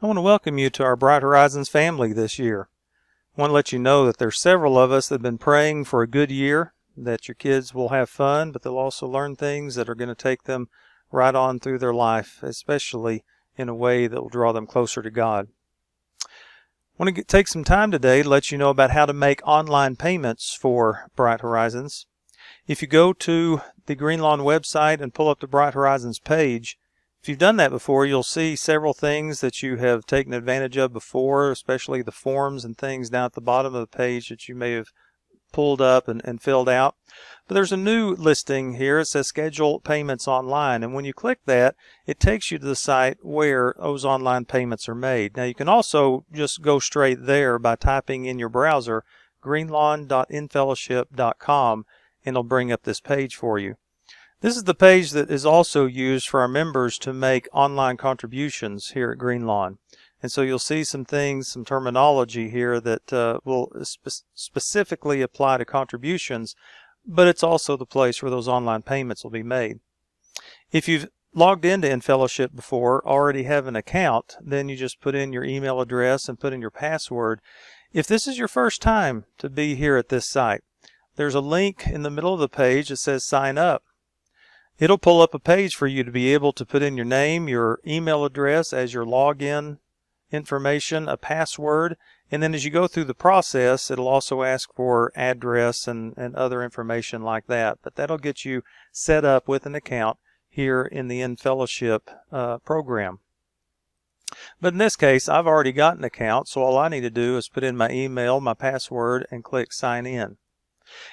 I want to welcome you to our Bright Horizons family this year. I want to let you know that there's several of us that have been praying for a good year, that your kids will have fun, but they'll also learn things that are going to take them right on through their life, especially in a way that will draw them closer to God. I want to take some time today to let you know about how to make online payments for Bright Horizons. If you go to the Greenlawn website and pull up the Bright Horizons page, if you've done that before, you'll see several things that you have taken advantage of before, especially the forms and things down at the bottom of the page that you may have pulled up and filled out. But there's a new listing here. It says Schedule Payments Online, and when you click that, it takes you to the site where those online payments are made. Now, you can also just go straight there by typing in your browser greenlawn.infellowship.com, and it'll bring up this page for you. This is the page that is also used for our members to make online contributions here at Greenlawn. And so you'll see some things, some terminology here that will specifically apply to contributions, but it's also the place where those online payments will be made. If you've logged into InFellowship before, already have an account, then you just put in your email address and put in your password. If this is your first time to be here at this site, there's a link in the middle of the page that says Sign Up. It'll pull up a page for you to be able to put in your name, your email address as your login information, a password, and then as you go through the process, it'll also ask for address and other information like that. But that'll get you set up with an account here in the InFellowship program. But in this case, I've already got an account, so all I need to do is put in my email, my password, and click Sign In.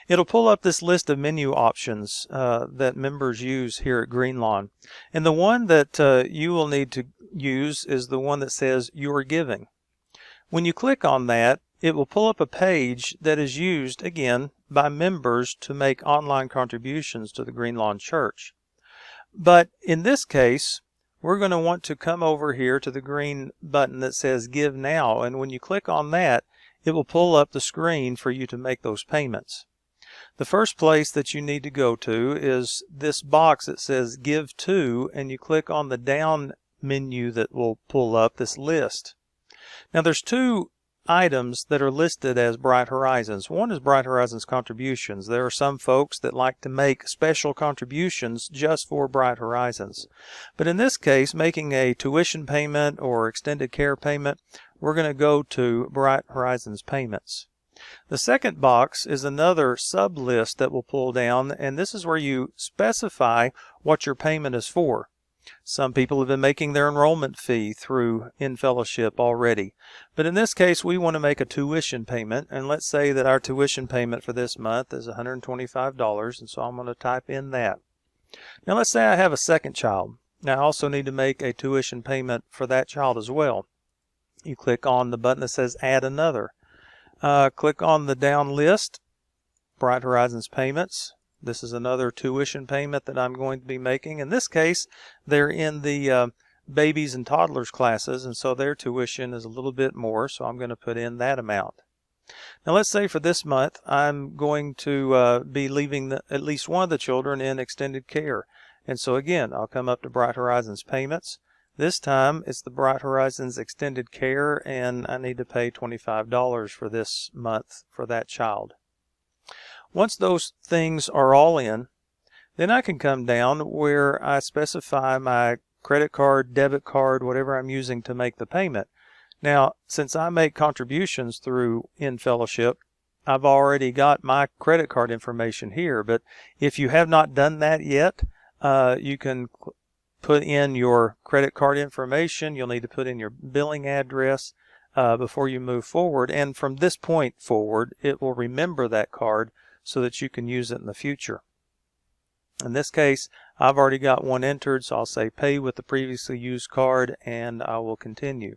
It'll pull up this list of menu options that members use here at Greenlawn. And the one that you will need to use is the one that says Your Giving. When you click on that, it will pull up a page that is used, again, by members to make online contributions to the Greenlawn Church. But in this case, we're going to want to come over here to the green button that says Give Now. And when you click on that, it will pull up the screen for you to make those payments. The first place that you need to go to is this box that says Give To, and you click on the down menu that will pull up this list. Now there's two items that are listed as Bright Horizons. One is Bright Horizons contributions. There are some folks that like to make special contributions just for Bright Horizons. But in this case, making a tuition payment or extended care payment, we're going to go to Bright Horizons payments. The second box is another sub-list that will pull down, and this is where you specify what your payment is for. Some people have been making their enrollment fee through InFellowship already. But in this case, we want to make a tuition payment, and let's say that our tuition payment for this month is $125, and so I'm going to type in that. Now let's say I have a second child. Now I also need to make a tuition payment for that child as well. You click on the button that says Add Another. Click on the down list, Bright Horizons payments. This is another tuition payment that I'm going to be making. In this case, they're in the babies and toddlers classes, and so their tuition is a little bit more, so I'm going to put in that amount. Now let's say for this month, I'm going to be leaving at least one of the children in extended care. And so again, I'll come up to Bright Horizons payments. This time it's the Bright Horizons Extended Care, and I need to pay $25 for this month for that child. Once those things are all in, then I can come down where I specify my credit card, debit card, whatever I'm using to make the payment. Now, since I make contributions through InFellowship, I've already got my credit card information here, but if you have not done that yet, you can put in your credit card information. You'll need to put in your billing address before you move forward. And from this point forward, it will remember that card so that you can use it in the future. In this case, I've already got one entered, so I'll say Pay with the previously used card, and I will continue.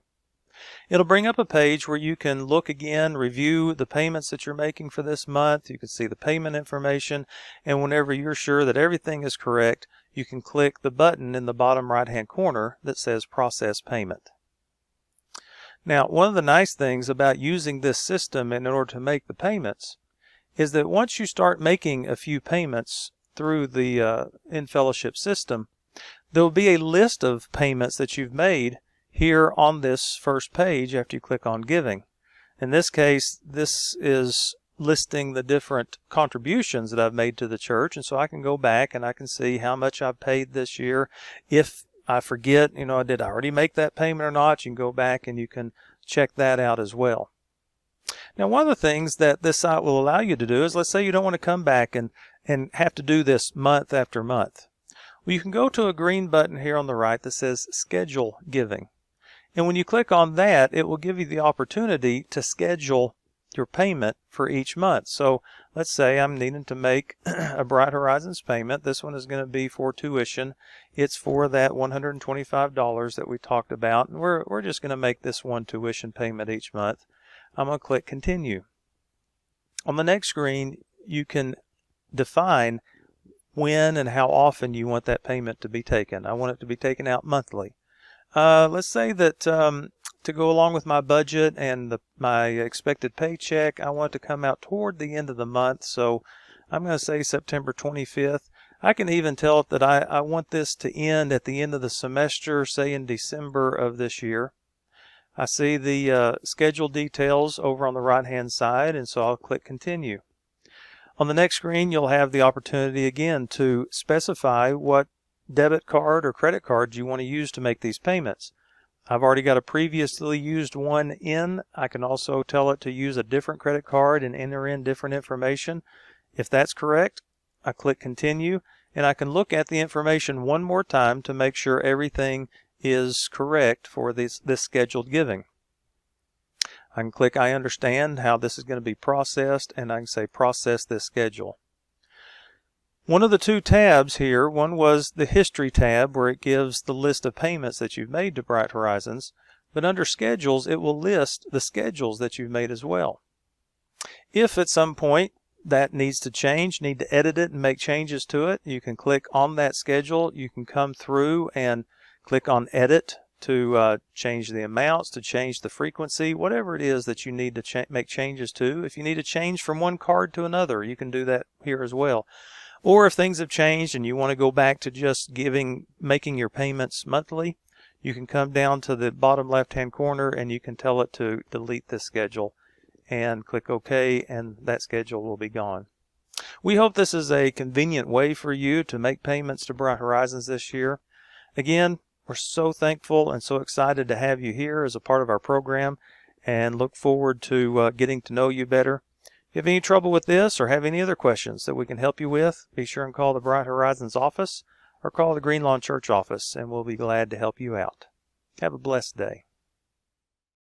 It'll bring up a page where you can look again, review the payments that you're making for this month. You can see the payment information, and whenever you're sure that everything is correct, you can click the button in the bottom right-hand corner that says Process Payment. Now, one of the nice things about using this system in order to make the payments is that once you start making a few payments through the InFellowship system, there will be a list of payments that you've made here on this first page after you click on Giving. In this case, this is listing the different contributions that I've made to the church, and so I can go back and I can see how much I've paid this year. If I forget, did I already make that payment or not, you can go back and you can check that out as well. Now, one of the things that this site will allow you to do is, let's say you don't want to come back and have to do this month after month. Well, you can go to a green button here on the right that says Schedule Giving. And when you click on that, it will give you the opportunity to schedule your payment for each month. So let's say I'm needing to make a Bright Horizons payment. This one is going to be for tuition. It's for that $125 that we talked about. And we're just going to make this one tuition payment each month. I'm going to click Continue. On the next screen, you can define when and how often you want that payment to be taken. I want it to be taken out monthly. Let's say that to go along with my budget and my expected paycheck, I want it to come out toward the end of the month. So I'm going to say September 25th. I can even tell it that I want this to end at the end of the semester, say in December of this year. I see the schedule details over on the right-hand side, and so I'll click Continue. On the next screen, you'll have the opportunity again to specify what debit card or credit card you want to use to make these payments. I've already got a previously used one in. I can also tell it to use a different credit card and enter in different information. If that's correct, I click Continue, and I can look at the information one more time to make sure everything is correct for this scheduled giving. I can click I understand how this is going to be processed, and I can say Process this schedule. One of the two tabs here, one was the History tab, where it gives the list of payments that you've made to Bright Horizons, but under Schedules it will list the schedules that you've made as well. If at some point that needs to change, need to edit it and make changes to it, you can click on that schedule. You can come through and click on Edit to change the amounts, to change the frequency, whatever it is that you need to make changes to. If you need to change from one card to another, you can do that here as well. Or if things have changed and you want to go back to just making your payments monthly, you can come down to the bottom left-hand corner and you can tell it to delete this schedule and click OK, and that schedule will be gone. We hope this is a convenient way for you to make payments to Bright Horizons this year. Again, we're so thankful and so excited to have you here as a part of our program, and look forward to getting to know you better. If you have any trouble with this or have any other questions that we can help you with, be sure and call the Bright Horizons office or call the Green Lawn Church office, and we'll be glad to help you out. Have a blessed day.